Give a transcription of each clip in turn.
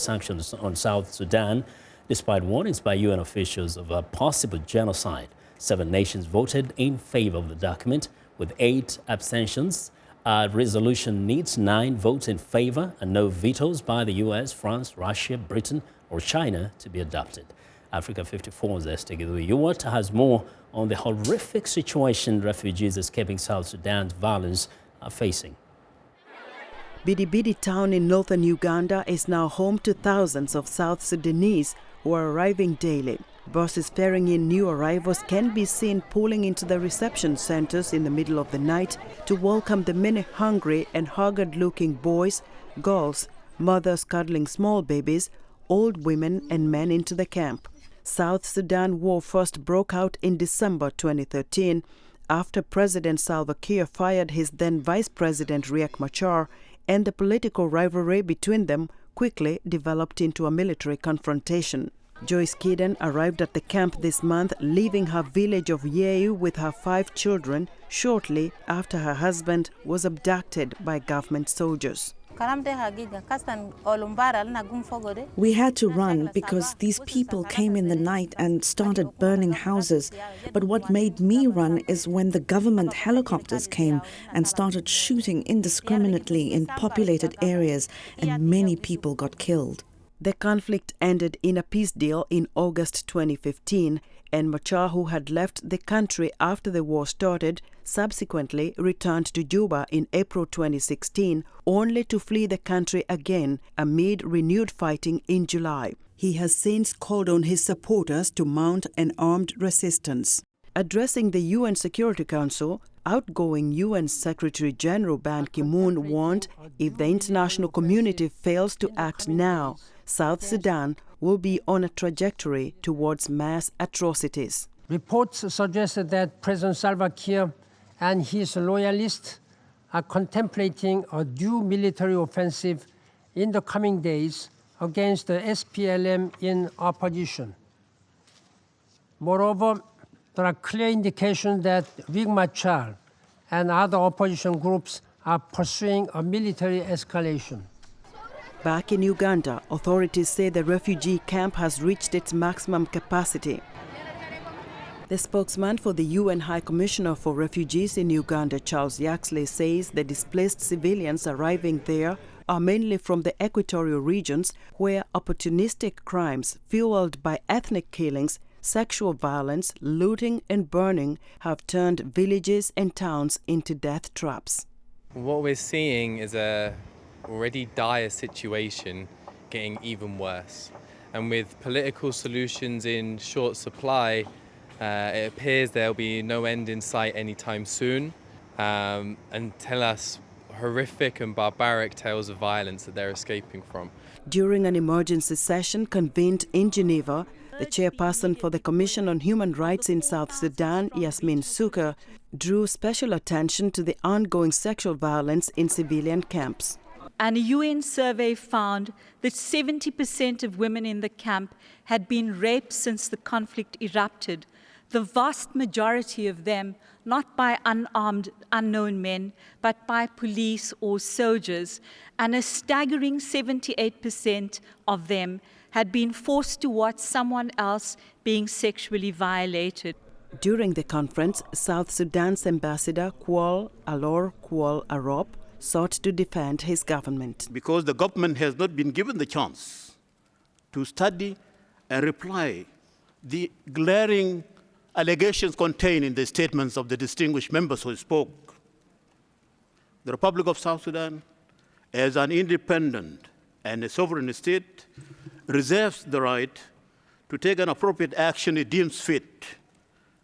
Sanctions on South Sudan, despite warnings by UN officials of a possible genocide. 7 nations voted in favor of the document, with 8 abstentions. A resolution needs 9 votes in favor and no vetoes by the US, France, Russia, Britain or China to be adopted. Africa 54's Esther Githui Ewart has more on the horrific situation refugees escaping South Sudan's violence are facing. Bidibidi town in northern Uganda is now home to thousands of South Sudanese who are arriving daily. Buses ferrying in new arrivals can be seen pulling into the reception centers in the middle of the night to welcome the many hungry and haggard-looking boys, girls, mothers cuddling small babies, old women and men into the camp. South Sudan war first broke out in December 2013 after President Salva Kiir fired his then Vice President Riek Machar, and the political rivalry between them quickly developed into a military confrontation. Joyce Kiden arrived at the camp this month, leaving her village of Yeu with her 5 children shortly after her husband was abducted by government soldiers. We had to run because these people came in the night and started burning houses. But what made me run is when the government helicopters came and started shooting indiscriminately in populated areas, and many people got killed. The conflict ended in a peace deal in August 2015, and Machar, who had left the country after the war started, subsequently returned to Juba in April 2016, only to flee the country again amid renewed fighting in July. He has since called on his supporters to mount an armed resistance. Addressing the UN Security Council, outgoing UN Secretary-General Ban Ki-moon warned if the international community fails to act now, South Sudan will be on a trajectory towards mass atrocities. Reports suggested that President Salva Kiir and his loyalists are contemplating a new military offensive in the coming days against the SPLM in opposition. Moreover, there are clear indications that Riek Machar and other opposition groups are pursuing a military escalation. Back in Uganda, authorities say the refugee camp has reached its maximum capacity. The spokesman for the UN High Commissioner for Refugees in Uganda, Charles Yaxley, says the displaced civilians arriving there are mainly from the equatorial regions where opportunistic crimes fueled by ethnic killings, sexual violence, looting and burning have turned villages and towns into death traps. What we're seeing is a already dire situation getting even worse. And with political solutions in short supply, it appears there'll be no end in sight anytime soon, and tell us horrific and barbaric tales of violence that they're escaping from. During an emergency session convened in Geneva, the chairperson for the Commission on Human Rights in South Sudan, Yasmin Suker, drew special attention to the ongoing sexual violence in civilian camps. And a UN survey found that 70% of women in the camp had been raped since the conflict erupted, the vast majority of them not by unarmed, unknown men, but by police or soldiers, and a staggering 78% of them had been forced to watch someone else being sexually violated. During the conference, South Sudan's ambassador, Kual Alor Kual Arop, sought to defend his government. Because the government has not been given the chance to study and reply the glaring allegations contained in the statements of the distinguished members who spoke. The Republic of South Sudan, as an independent and a sovereign state, reserves the right to take an appropriate action it deems fit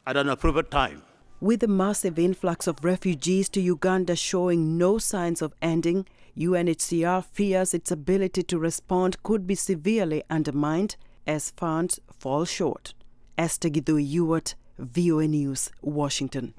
at an appropriate time. With the massive influx of refugees to Uganda showing no signs of ending, UNHCR fears its ability to respond could be severely undermined as funds fall short. Esther Githui Ewart, VOA News, Washington.